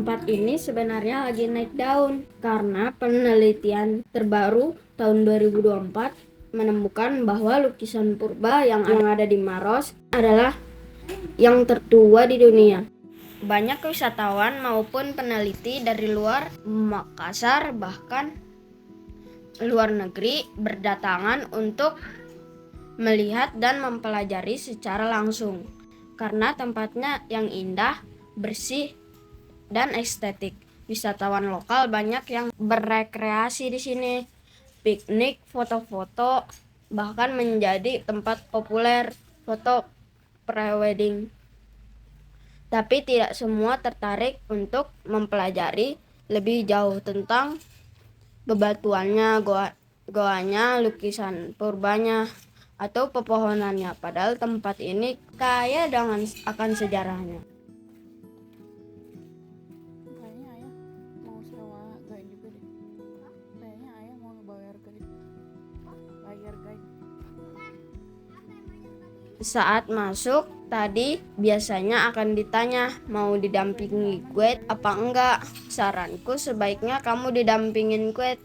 Tempat ini sebenarnya lagi naik daun karena penelitian terbaru tahun 2024 menemukan bahwa lukisan purba yang ada di Maros adalah yang tertua di dunia. Banyak wisatawan maupun peneliti dari luar Makassar bahkan luar negeri berdatangan untuk melihat dan mempelajari secara langsung karena tempatnya yang indah, bersih, dan estetik. Wisatawan lokal banyak yang berrekreasi di sini, piknik, foto-foto, bahkan menjadi tempat populer foto prewedding. Tapi tidak semua tertarik untuk mempelajari lebih jauh tentang bebatuannya, goanya, lukisan purbanya, atau pepohonannya. Padahal tempat ini kaya dengan akan sejarahnya. Kayaknya ayah mau sewa guide juga deh. Kayaknya ayah mau bayar guide. Saat masuk tadi biasanya akan ditanya mau didampingi guide apa enggak. Saranku sebaiknya kamu didampingin guide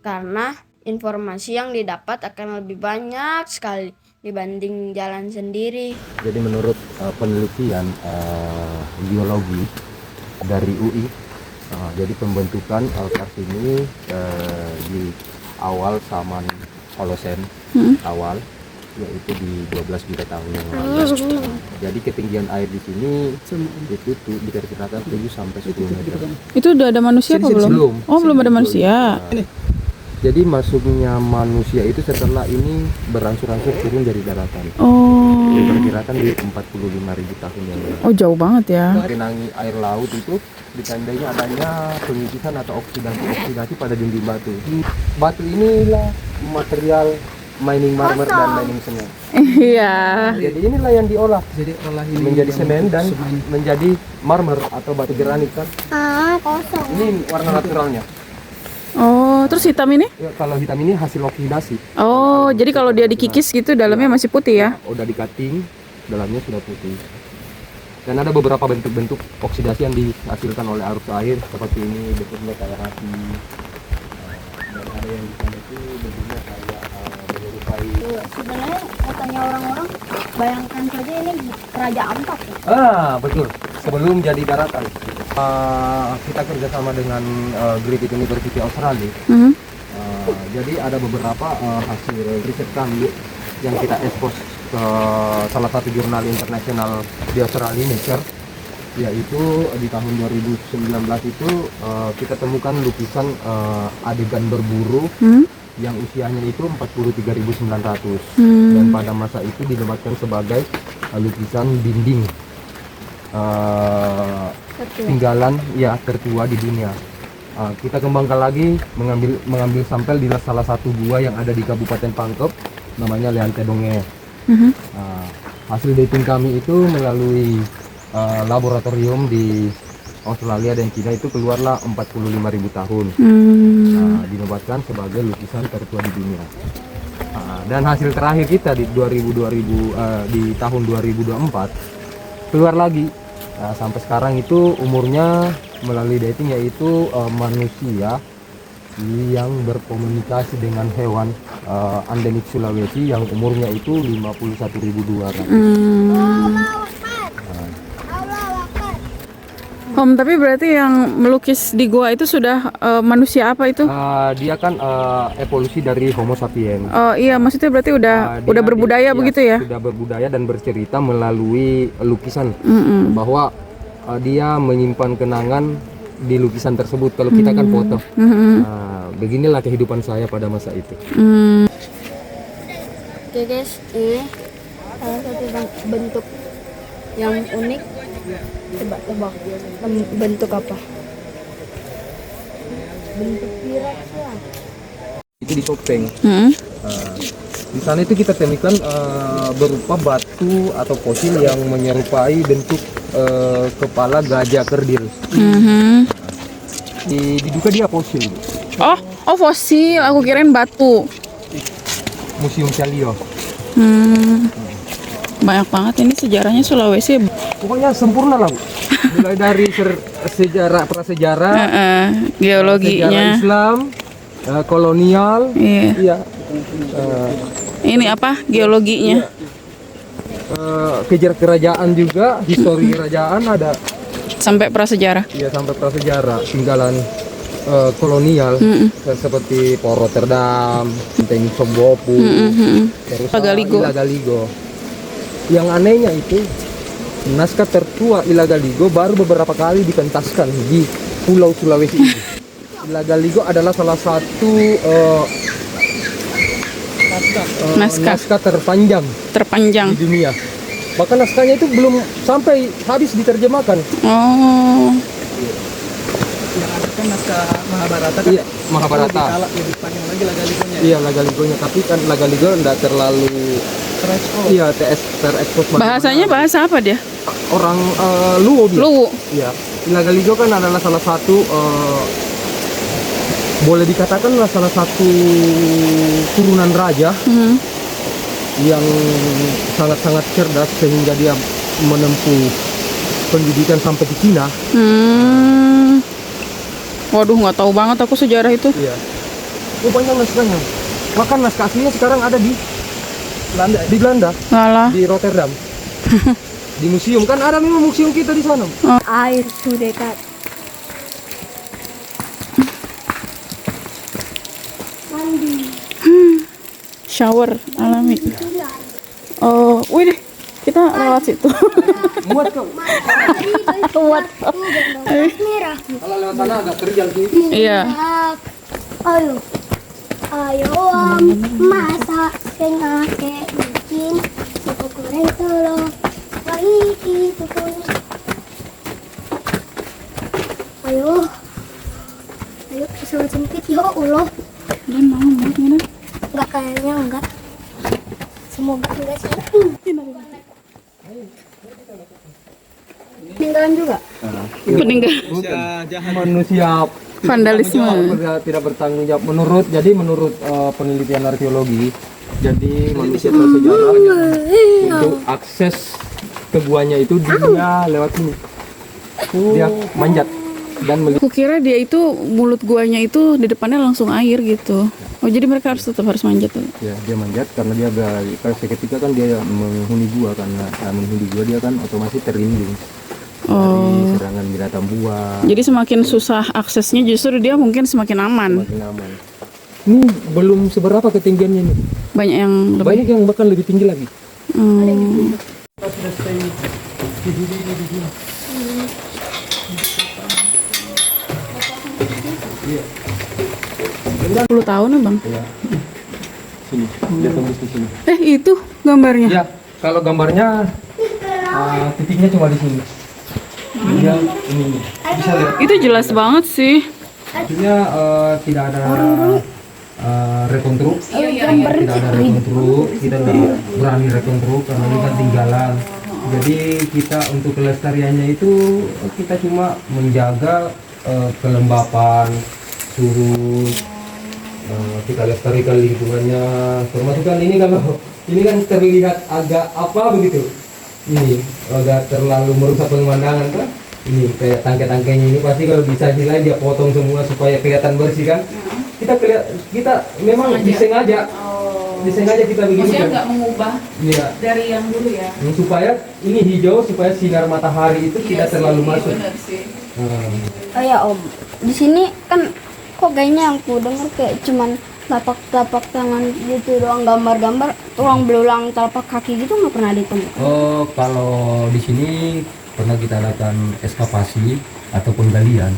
karena informasi yang didapat akan lebih banyak sekali dibanding jalan sendiri. Jadi menurut penelitian biologi dari UI, jadi pembentukan Kartini di awal zaman Holosen awal, yaitu di 12 juta tahun yang lalu. Jadi ketinggian air di sini itu diperkirakan 7 sampai 10 meter. Itu udah ada manusia apa belum? Belum. Oh, belum ada manusia. Jadi masuknya manusia itu setelah ini berangsur-angsur turun dari daratan. Oh. Diperkirakan di 45.000 tahun yang lalu. Oh, jauh banget ya. Genangi air laut itu ditandai adanya pengikisan atau oksidasi pada dinding batu. Batu inilah material mining marmer dan mining semen. Iya. Jadi inilah yang diolah. Jadi olah ini menjadi semen dan menjadi marmer atau batu granit kan. Kosong. Ini warna naturalnya. Oh, terus hitam ini? Ya, kalau hitam ini hasil oksidasi. Oh, jadi kalau dia dikikis gitu dalamnya masih putih ya? Udah di cutting, dalamnya sudah putih. Dan ada beberapa bentuk-bentuk oksidasi yang dihasilkan oleh arus air seperti ini, bentuknya kayak hati. Dan ada yang di sana itu bentuknya kayak menyerupai. Sebenarnya katanya orang-orang bayangkan saja ini Raja Ampat ya? Betul. Sebelum jadi daratan. Kita kerjasama dengan Griffith University Australia. Jadi ada beberapa hasil riset kami yang kita ekspos ke salah satu jurnal internasional di Australia, Nature, yaitu di tahun 2019 itu kita temukan lukisan adegan berburu yang usianya itu 43.900 dan pada masa itu dinobatkan sebagai lukisan dinding tinggalan ya tertua di dunia. Kita kembangkan lagi mengambil sampel di salah satu gua yang ada di Kabupaten Pangkep, namanya Leante Donge. Hasil dating kami itu melalui laboratorium di Australia dan Cina itu keluarlah 45.000 tahun. Dinobatkan sebagai lukisan tertua di dunia. Dan hasil terakhir kita di di tahun 2024 keluar lagi. Sampai sekarang itu umurnya melalui dating yaitu manusia yang berkomunikasi dengan hewan endemik Sulawesi yang umurnya itu 51.200. Om, tapi berarti yang melukis di gua itu sudah manusia apa itu? Dia kan evolusi dari Homo sapiens. Oh iya, maksudnya berarti udah berbudaya begitu ya? Sudah berbudaya dan bercerita melalui lukisan bahwa dia menyimpan kenangan di lukisan tersebut. Kalau kita kan foto. Beginilah kehidupan saya pada masa itu. Oke guys, ini salah satu bentuk yang unik. Coba tebak bentuk apa? Bentuk T-Rex ya. Itu di topeng. Di sana itu kita temukan berupa batu atau fosil yang menyerupai bentuk kepala gajah kerdil. Diduga dia fosil. Oh fosil, aku kirain batu. Museum Calio. Banyak banget ini sejarahnya Sulawesi. Pokoknya sempurna lah, Bu. Mulai dari sejarah prasejarah, sejarah Geologinya. Islam, kolonial, Iya. iya, Ini apa? Geologinya. kejar kerajaan juga, histori kerajaan ada, Sampai prasejarah. ya sampai prasejarah, tinggalan kolonial seperti Port Rotterdam, Teng Sombopu, terus Lagaligo. Ilagaligo. Yang anehnya itu naskah tertua Ilagaligo baru beberapa kali dipentaskan di Pulau Sulawesi ini. Ilagaligo adalah salah satu naskah terpanjang Terpanjang. di dunia. Bahkan naskahnya itu belum sampai habis diterjemahkan. Oh. Yang ada kan naskah Mahabharata kan? Iya, Mahabharata. Lebih panjang lagi Lagaligonya. Iya, Lagaligonya, tapi kan Lagaligo enggak terlalu iya terekspos banget. Bahasanya bahasa apa dia? Orang Luo dia. Luwu. Iya. Lagaligo kan adalah salah satu boleh dikatakan adalah salah satu turunan raja yang sangat-sangat cerdas sehingga dia menempuh pendidikan sampai di Cina. Waduh, nggak tahu banget aku sejarah itu. Iya. Oh, banyak naskahnya. Bahkan naskah aslinya sekarang ada di Belanda, Lala. di Rotterdam. Di museum kan ada memang museum kita di sana. Air tuh dekat. Shower alami. Oh, wih deh. Kita lewat situ. Muat kau. Kuat. Kalau lewat sana agak terjal sih. Iya. Ayo, ayo masak sing akeh bikin suku goreng telur iki suku. Ayo, ayo pesawat sempit ya Allah. Dan mau gimana? Enggak, kayaknya enggak. Semoga enggak sih. Peninggalan juga. Peninggal. Manusia Vandalisme. tidak bertanggung jawab menurut penelitian arkeologi. Jadi manusia prasejarah untuk akses ke guanya itu dia lewat sini. Dia manjat dan melihat. Aku kira dia itu mulut guanya itu di depannya langsung air gitu. Oh, jadi mereka tetap harus manjat tuh. Ya, dia manjat karena dia seketika kan dia menghuni gua, karena menghuni gua dia kan otomatis terlindung dari serangan binatang buas. Jadi semakin susah aksesnya justru dia mungkin semakin aman. Semakin aman. Ini belum seberapa ketinggiannya nih. Banyak yang lebih. Banyak yang bahkan lebih tinggi lagi. Hmm. 10 tahun ya bang? Ya. Sini, dia tembus di sini. Itu gambarnya. Ya, kalau gambarnya titiknya cuma di sini. Dia ini bisa lihat. Itu jelas banget sih. Artinya tidak ada rekonstruk, tidak ada rekonstruk, kita nggak berani rekonstruk karena ini kan tinggalan. Jadi kita untuk kelestariannya itu kita cuma menjaga kelembapan, surut, kita lestarikan lingkungannya. Termasuk kan ini kalau ini kan terlihat agak apa begitu, ini agak terlalu merusak pemandangan kan. Ini kayak tangkai-tangkainya ini pasti kalau bisa nilai dia potong semua supaya kelihatan bersih kan. Kita memang disengaja kita begini. Maksudnya kan. nggak mengubah Iya. dari yang dulu ya. Supaya ini hijau supaya sinar matahari itu tidak terlalu masuk. Benar sih. Oh ya Om, di sini kan kok kayaknya yang ku denger kayak cuman telapak tangan gitu doang, gambar-gambar tulang belulang telapak kaki gitu nggak pernah ditemukan. Oh, kalau di sini pernah kita lakukan ekskavasi ataupun galian,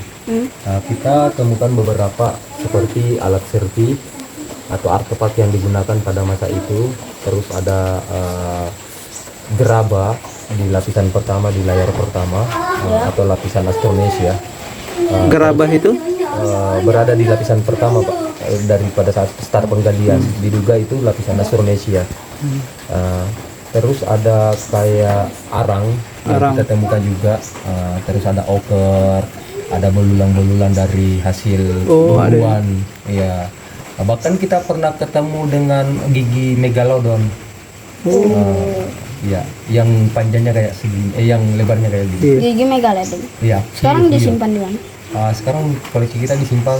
kita temukan beberapa seperti alat serti atau artefak yang digunakan pada masa itu. Terus ada gerabah di lapisan pertama, di layar pertama, atau lapisan Austronesia. Gerabah itu? Berada di lapisan pertama Pak, daripada saat start penggalian. Diduga itu lapisan Austronesia. Terus ada kayak arang yang kita temukan juga. Terus ada oker, ada belulang-belulang dari hasil buruan. Iya. Bahkan kita pernah ketemu dengan gigi megalodon. Iya, yang panjangnya kayak segini, yang lebarnya kayak gini. Iya. Gigi Megalodon. Iya. Sekarang iya. disimpan di mana? Sekarang koleksi kita disimpan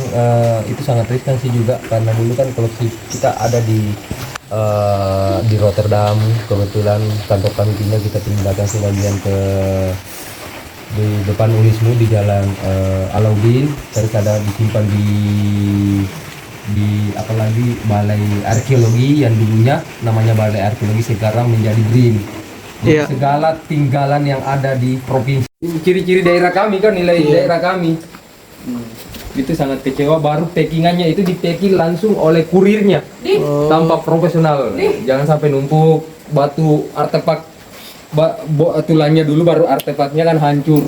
itu sangat riskan sih juga karena dulu kan koleksi kita ada di Rotterdam. Kebetulan kantor kami pindah, kita pindahkan sebagian ke di depan Unismu di Jalan Alauddin, terus ada disimpan di apalagi Balai Arkeologi yang dulunya namanya Balai Arkeologi, sekarang menjadi BRIN. Jadi Iya. segala tinggalan yang ada di provinsi. Ini ciri-ciri daerah kami kan, nilai daerah kami. Itu sangat kecewa, baru packingannya itu di packing langsung oleh kurirnya tanpa profesional. Jangan sampai numpuk batu artefak tulangnya dulu, baru artefaknya kan hancur.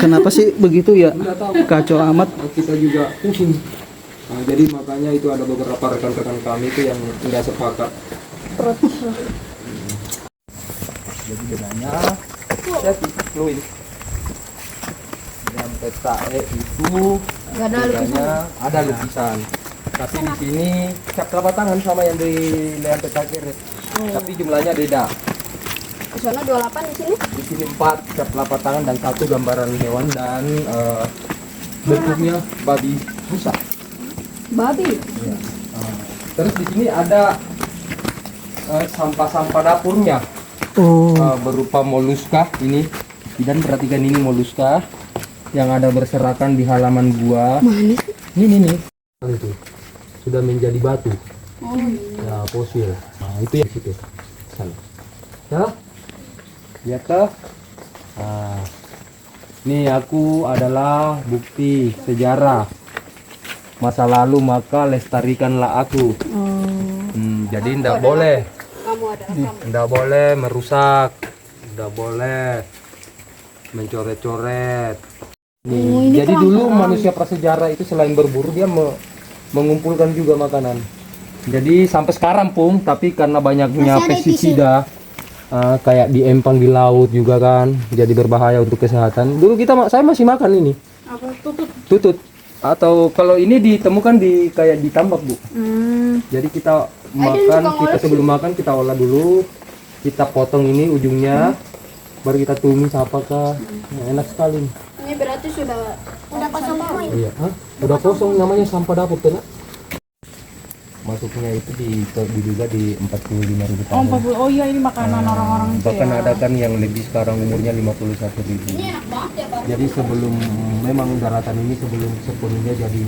Kenapa sih begitu ya? Kacau amat. Kita juga pusing. Jadi makanya itu ada beberapa rekan-rekan kami itu yang nggak sepakat. Jadi bedanya saya fluid. Yang peta itu Gak ada bedanya ada lukisan. Tapi di sini cap telapak tangan sama yang di leher peta kiri. Tapi jumlahnya beda. Di sana 28, di sini. Di sini 4 cap telapak tangan dan 1 gambaran hewan dan bentuknya babi rusa. Babi. Ya. Terus di sini ada sampah-sampah dapurnya. Oh. Berupa moluska ini. Dan perhatikan ini moluska yang ada berserakan di halaman gua. Mana? Ini. Itu sudah menjadi batu. Ya, fosil. Nah, itu ya situ. Sana. Ya. Lihat tuh. Nah, ini aku adalah bukti sejarah masa lalu, maka lestarikanlah aku. Jadi ndak boleh. Kamu ada. Nggak boleh merusak, nggak boleh mencoret-coret. Jadi dulu manusia prasejarah itu selain berburu dia mengumpulkan juga makanan. Jadi sampai sekarang pun, tapi karena banyaknya pestisida kayak di empang di laut juga kan, jadi berbahaya untuk kesehatan. Dulu saya masih makan ini. Apa tutut? Tutut. Atau kalau ini ditemukan di kayak di tambak, Bu. Jadi kita sebelum makan kita olah dulu, kita potong ini ujungnya, baru kita tumis apakah enak sekali. Ini berarti sudah kosong semua. Iya, udah kosong, namanya sampah dapur tuh, Nak. Masuknya itu diduga di 45.000 Oh, tahun. 40. Oh iya, ini makanan orang-orang itu Bahkan ya. ada kan yang lebih sekarang umurnya 51.000. Jadi sebelum memang daratan ini sebelum sepenuhnya jadi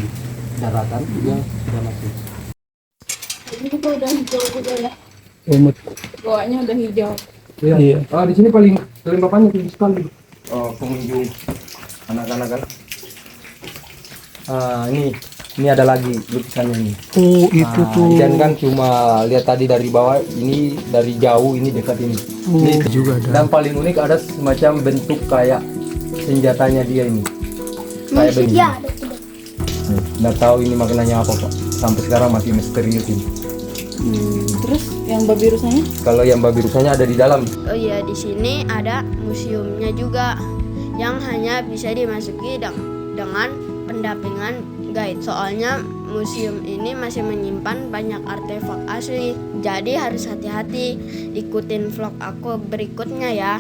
daratan, dia sudah masuk. Ini kita udah hijau juga ya. Umut. Goanya udah hijau. Iya. Iya. Di sini paling bapaknya tinggi sekali. Pengunjung anak-anak kan. Ini ada lagi lukisannya ini. Oh, itu tuh. Dan kan cuma lihat tadi dari bawah, ini dari jauh, ini dekat ini. Ini juga ada. Dan paling unik ada semacam bentuk kayak senjatanya dia ini. Kayak begini. Ya, ada tiga. Nggak tahu ini maknanya apa, Pak. Sampai sekarang masih misterius ini. Terus yang babi rusanya? Kalau yang babi rusanya ada di dalam. Oh iya, di sini ada museumnya juga yang hanya bisa dimasuki dengan pendampingan guide. Soalnya museum ini masih menyimpan banyak artefak asli. Jadi harus hati-hati. Ikutin vlog aku berikutnya ya.